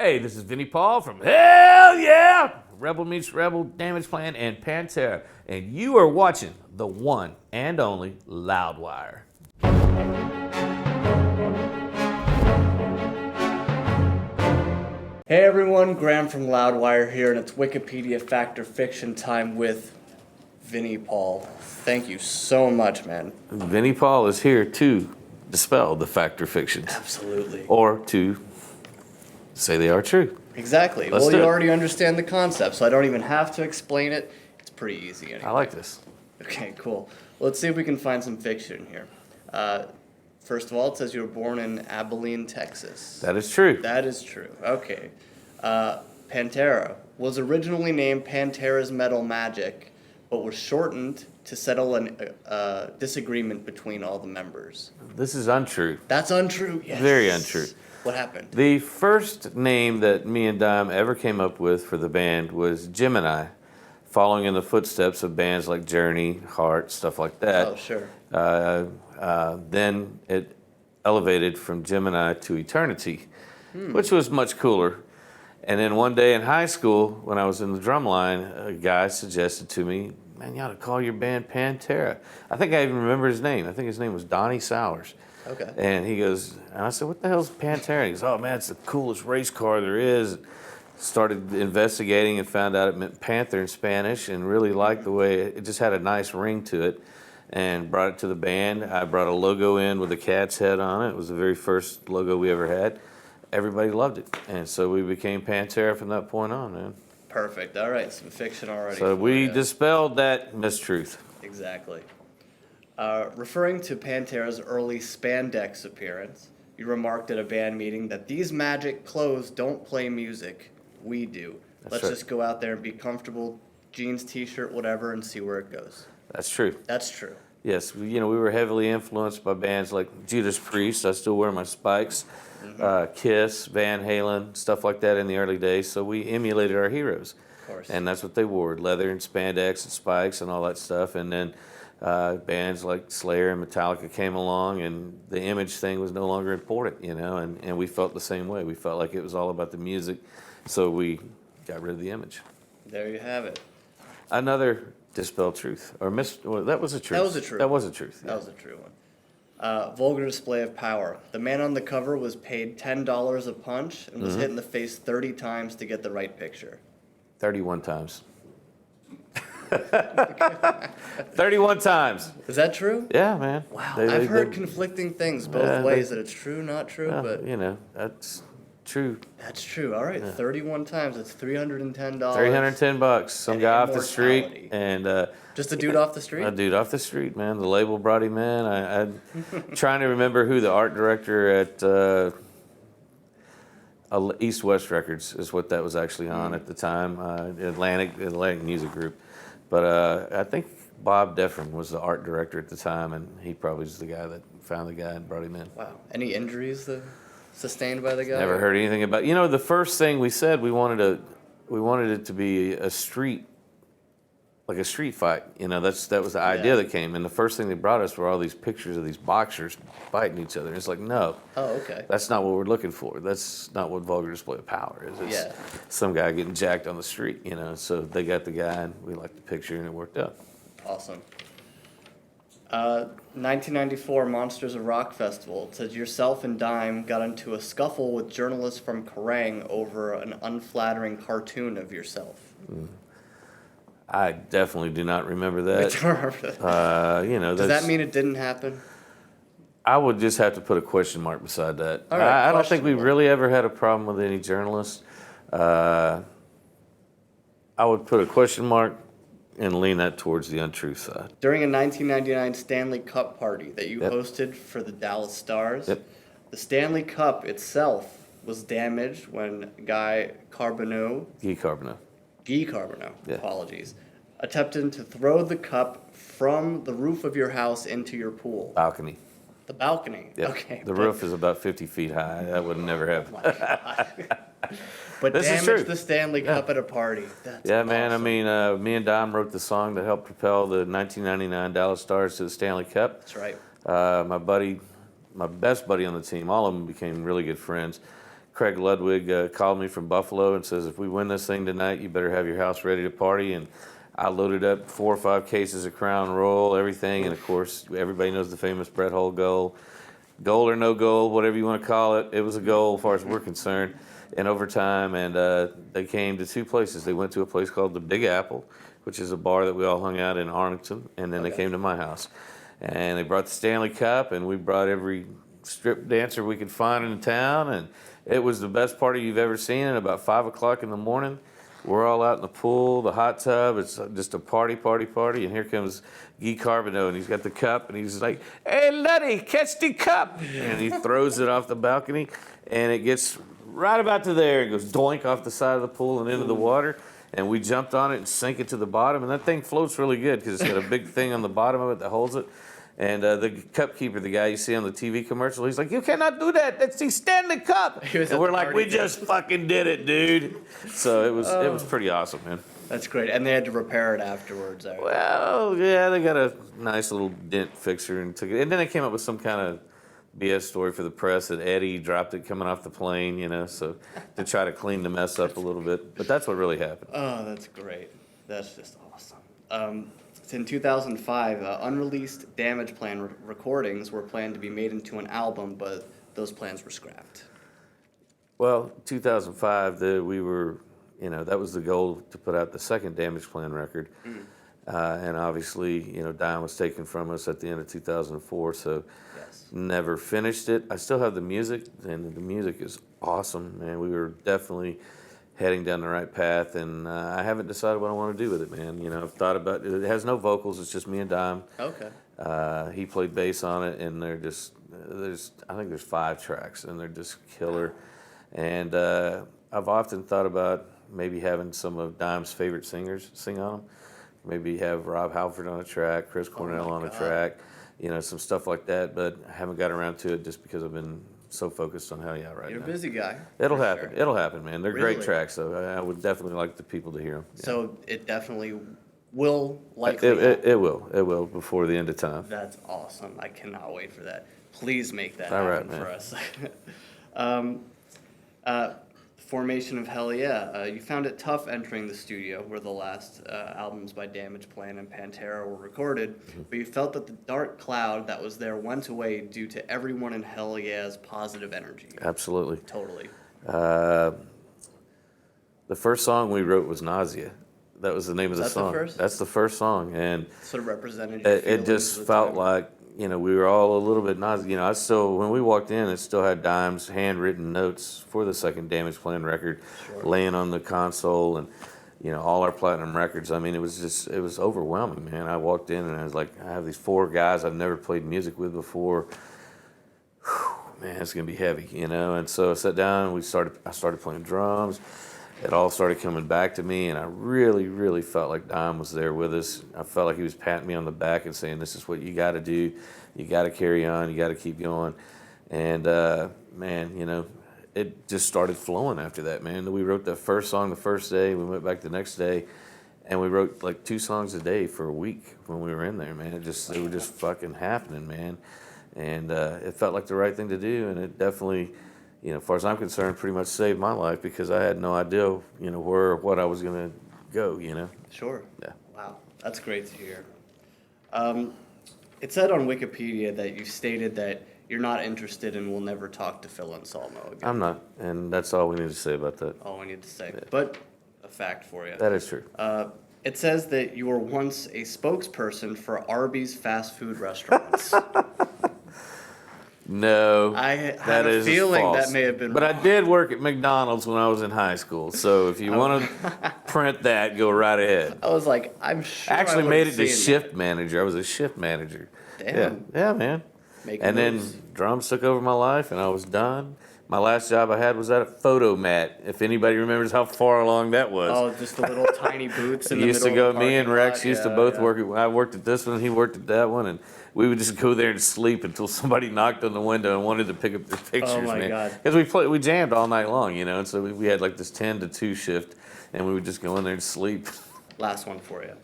Hey, this is Vinnie Paul from Hellyeah! Rebel Meets Rebel, Damage Plan, and Pantera. And you are watching the one and only Loudwire. Hey everyone, Graham from Loudwire here, and it's Wikipedia Fact or Fiction time with Vinnie Paul. Thank you so much, man. Vinnie Paul is here to dispel the fact or fictions. Absolutely. Or to say they are true. Exactly. Let's well, do you it. already understand the concept, so I don't even have to explain it. It's pretty easy anyway. I like this. Okay, cool. Well, let's see if we can find some fiction here. First of all, it says you were born in Abilene, Texas. That is true. That is true. Okay. Pantera was originally named Pantera's Metal Magic, but was shortened to settle a disagreement between all the members. This is untrue. That's untrue. Yes. Very untrue. What happened? The first name that me and Dime ever came up with for the band was Gemini, following in the footsteps of bands like Journey, Heart, stuff like that. Oh, sure. Then it elevated from Gemini to Eternity, which was much cooler. And then one day in high school, when I was in the drum line, a guy suggested to me, man, you ought to call your band Pantera. I think I even remember his name. I think his name was Donnie Sowers. Okay. And he goes, and I said, what the hell's Pantera? He goes, oh man, it's the coolest race car there is. Started investigating and found out it meant panther in Spanish, and really liked the way it just had a nice ring to it, and brought it to the band. I brought a logo in with a cat's head on it. It was the very first logo we ever had. Everybody loved it, and so we became Pantera from that point on, man. Perfect. All right, some fiction already. So we you. dispelled that mistruth. Exactly. Referring to Pantera's early spandex appearance, you remarked at a band meeting that these magic clothes don't play music. We do. Let's right. just go out there and be comfortable, jeans, t-shirt, whatever, and see where it goes. That's true. That's true. Yes, we were heavily influenced by bands like Judas Priest. I still wear my spikes. Kiss, Van Halen, stuff like that in the early days. So we emulated our heroes. Of course. And that's what they wore, leather and spandex and spikes and all that stuff. And then bands like Slayer and Metallica came along, and the image thing was no longer important, and we felt the same way. We felt like it was all about the music, so we got rid of the image. There you have it. Another dispelled truth, well, that was a truth. That was a truth. That was a truth. That was a true one. Vulgar display of power. The man on the cover was paid $10 a punch and was hit in the face 30 times to get the right picture. 31 times. 31 times. Is that true? Yeah, man. Wow. I've heard conflicting things both ways, that it's true, not true, but... that's true. That's true. All right, 31 times. That's $310. $310. Some guy off the street, and just a dude off the street? A dude off the street, man. The label brought him in. I'm trying to remember who the art director at East West Records is what that was actually on at the time. Atlantic Music Group, but I think Bob Deffron was the art director at the time, and he probably was the guy that found the guy and brought him in. Wow. Any injuries sustained by the guy? Never heard anything about. The first thing we said, we wanted it to be a street, like a street fight. That was the idea that came. And the first thing they brought us were all these pictures of these boxers fighting each other. And it's like, no. Oh, okay. That's not what we're looking for. That's not what vulgar display of power is. It's some guy getting jacked on the street. So they got the guy, and we liked the picture, and it worked out. Awesome. 1994 Monsters of Rock Festival. It says yourself and Dime got into a scuffle with journalists from Kerrang over an unflattering cartoon of yourself. I definitely do not remember that. I don't remember that. Does that mean it didn't happen? I would just have to put a question mark beside that. All right, I don't think we really ever had a problem with any journalists. I would put a question mark and lean that towards the untruth side. During a 1999 Stanley Cup party that you hosted for the Dallas Stars, the Stanley Cup itself was damaged when Guy Carbonneau, apologies, attempted to throw the cup from the roof of your house into your pool. Balcony. The balcony. Yep. Okay. The roof is about 50 feet high. That would never happen. Oh my God. But this damaged the Stanley Cup at a party. That's man. awesome. I mean, me and Dom wrote the song to help propel the 1999 Dallas Stars to the Stanley Cup. That's right. My best buddy on the team, all of them became really good friends, Craig Ludwig called me from Buffalo and says, if we win this thing tonight, you better have your house ready to party. And I loaded up 4 or 5 cases of Crown Royal, everything. And of course, everybody knows the famous Brett Hull goal. Goal or no goal, whatever you want to call it. It was a goal as far as we're concerned in overtime. And they came to 2 places. They went to a place called the Big Apple, which is a bar that we all hung out in Arlington. And then they came to my house. And they brought the Stanley Cup, and we brought every strip dancer we could find in town. And it was the best party you've ever seen. And about 5 o'clock in the morning, we're all out in the pool, the hot tub. It's just a party. And here comes Guy Carbonneau, and he's got the cup, and he's like, hey, Letty, catch the cup. And he throws it off the balcony, and it gets right about to there. It goes doink off the side of the pool and into the water. And we jumped on it and sank it to the bottom. And that thing floats really good because it's got a big thing on the bottom of it that holds it. And the cup keeper, the guy you see on the TV commercial, he's like, you cannot do that. That's the Stanley Cup. And we're like, we just fucking did it, dude. So it was pretty awesome, man. That's great. And they had to repair it afterwards. Well, yeah, they got a nice little dent fixer and took it. And then they came up with some kind of BS story for the press that Eddie dropped it coming off the plane, so to try to clean the mess up a little bit. But that's what really happened. Oh, that's great. That's just awesome. In 2005, unreleased Damage Plan recordings were planned to be made into an album, but those plans were scrapped. Well, 2005, we were, that was the goal to put out the second Damage Plan record. And obviously, Dime was taken from us at the end of 2004, so never finished it. I still have the music, and the music is awesome, man. We were definitely heading down the right path, and I haven't decided what I want to do with it, man. I've thought about it. It has no vocals. It's just me and Dime. Okay. He played bass on it, and I think there's 5 tracks, and they're just killer. And I've often thought about maybe having some of Dime's favorite singers sing on them. Maybe have Rob Halford on a track, Chris Cornell on a track, some stuff like that. But I haven't got around to it just because I've been so focused on Hellyeah right now. You're a busy guy. It'll happen. It'll happen, man. They're Really? great tracks, though. I would definitely like the people to hear them. Yeah. So it definitely will likely It will before the end of time. That's awesome. I cannot wait for that. Please make that All happen right, for us. Formation of Hellyeah. You found it tough entering the studio where the last albums by Damage Plan and Pantera were recorded, but you felt that the dark cloud that was there went away due to everyone in Hellyeah's positive energy. Absolutely. Totally. The first song we wrote was Nausea. That was the name of the song. That's the first song, and Sort of represented your it feelings just at the felt time. like we were all a little bit nauseous. I still, when we walked in, it still had Dime's handwritten notes for the second Damage Plan record laying on the console, and all our platinum records. I mean, it was overwhelming, man. I walked in and I was like, I have these 4 guys I've never played music with before. Whew, man, it's gonna be heavy, And so I sat down and I started playing drums. It all started coming back to me, and I really, really felt like Dime was there with us. I felt like he was patting me on the back and saying, this is what you got to do. You got to carry on. You got to keep going. And, man, it just started flowing after that, man. We wrote the first song the first day. We went back the next day, and we wrote like 2 songs a day for a week when we were in there, man. They were just fucking happening, man. And it felt like the right thing to do, and it definitely... as far as I'm concerned, pretty much saved my life because I had no idea, what I was going to go, Sure. Yeah. Wow, that's great to hear. It said on Wikipedia that you stated that you're not interested and will never talk to Phil Anselmo again. I'm not, and that's all we need to say about that. All we need to say. But a fact for you. That is true. It says that you were once a spokesperson for Arby's fast food restaurants. No, I that have a is feeling false. that may have been But wrong. I did work at McDonald's when I was in high school, so if you want to print that, go right ahead. I was like, I'm sure I actually I made would've it to seen shift manager. I was a shift manager. Damn. Yeah, man. Making And moves. then drums took over my life, and I was done. My last job I had was at a photo mat. If anybody remembers how far along that was. Oh, just the little tiny boots in the used middle to go. of the Me and parking Rex lot. used to Yeah, both yeah. work. I worked at this one. He worked at that one, and we would just go there and sleep until somebody knocked on the window and wanted to pick up their pictures. my man. God. Because we jammed all night long, and so we had like this 10 to 2 shift, and we would just go in there and sleep. Last one for you.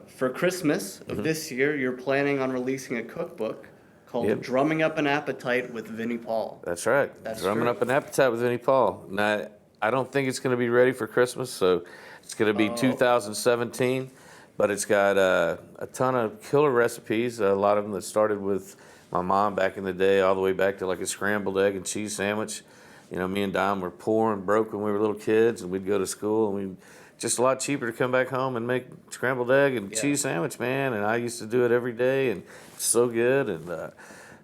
For Christmas of this year, you're planning on releasing a cookbook called Yep. Drumming Up an Appetite with Vinnie Paul. That's right. That's Drumming true. up an appetite with Vinnie Paul. Now, I don't think it's going to be ready for Christmas, so it's going to be 2017. But it's got a ton of killer recipes. A lot of them that started with my mom back in the day, all the way back to like a scrambled egg and cheese sandwich. You know, me and Dom were poor and broke when we were little kids, and we'd go to school, and we just a lot cheaper to come back home and make scrambled egg and cheese sandwich, man. And I used to do it every day, and it's so good. And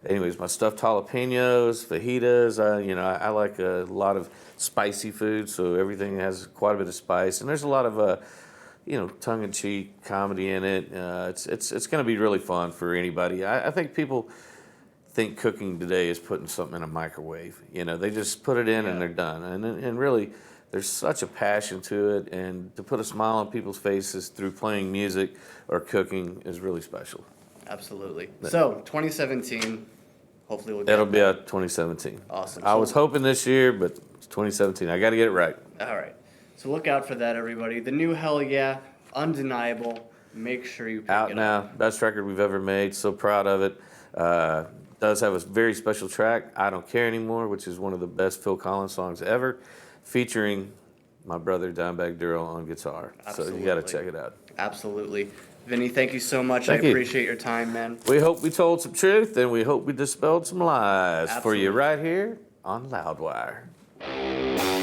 anyways, my stuffed jalapenos, fajitas. I like a lot of spicy food, so everything has quite a bit of spice. And there's a lot of tongue-in-cheek comedy in it. It's going to be really fun for anybody. I think people think cooking today is putting something in a microwave. You know, they just put it in and they're done. And really, there's such a passion to it, and to put a smile on people's faces through playing music or cooking is really special. Absolutely. So 2017, hopefully we'll get That'll be out 2017. Awesome. I was hoping this year, but it's 2017. I got to get it right. All right. So look out for that, everybody. The new Hellyeah, undeniable. Make sure you pick Out it now, up. best record we've ever made. So proud of it. Does have a very special track, "I Don't Care Anymore," which is one of the best Phil Collins songs ever, featuring my brother Dimebag Darrell on guitar. Absolutely. So you got to check it out. Absolutely. Vinny, thank you so much. Thank I you. appreciate your time, man. We hope we told some truth, and we hope we dispelled some lies for you Absolutely. right here on Loudwire.